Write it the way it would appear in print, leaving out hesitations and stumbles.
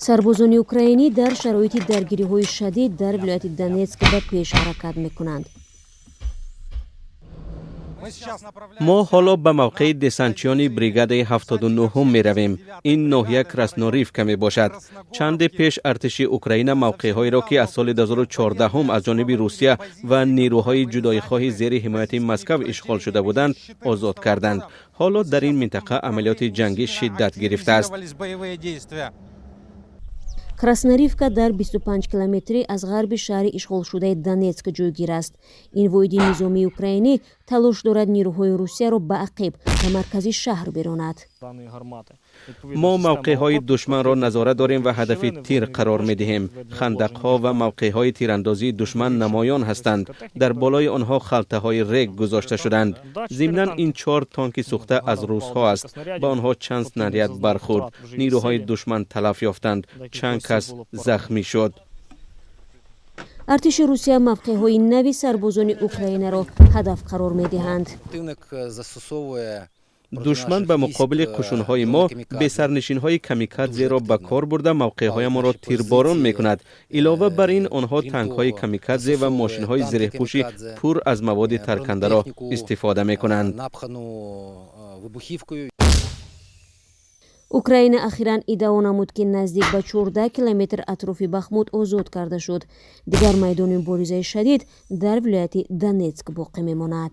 сарбозони украинӣ дар шароити даргириҳои шадид дар вилояти Донецк ба пеш ҳаракат мекунанд. мо ҳоло ба мавқеи десантчиёни бригадаи 79 меравем. ин ноҳия Красноривка мебошад. чанде пеш артиши Украина мавқеъҳоеро ки аз соли 2014 аз ҷониби Русия ва нерӯҳои ҷудоихоҳи зери ҳимояти Москав ишғол шуда буданд, озод карданд. ҳоло дар ин минтақа амалиёти ҷангӣ шиддат гирифтааст. Красноривка дар 25 километрӣ аз ғарби шаҳри ишғолшудаи Донецк ҷойгир аст. ин воҳиди низомии украинӣ талош дорад нерӯҳои Русияро ба ақиб ба маркази шаҳр биронад. мо мавқеъҳои душманро назорат дорем ва ҳадафи тир қарор медиҳем. хандақҳо ва мавқеъҳои тирандозии душман намоён ҳастанд. дар болои онҳо халтаҳои рег гузошта шуданд. зимнан ин 4 тонки сӯхта аз русҳо аст. ба онҳо чанд снаряд бархӯрд. нерӯҳои душман талаф ёфтанд. чанд кас захмӣ шуд. артиши Русия мавқеъҳои нави сарбозони Украинаро ҳадаф қарор медиҳанд. душман ба муқобили қушунҳои мо бесарнишинҳои камикадзеро ба кор бурда мавқеъҳоямонро тирборон мекунад. илова бар ин онҳо танкҳои камикадзе ва мошинҳои зирехпӯши пур аз маводи таркандаро истифода мекунанд. Украина ахиран иддао намуд ки наздик ба 14 километр атрофи Бахмут озод карда шуд. дигар майдони муборизаи шадид дар вилояти Донецк боқӣ мемонад.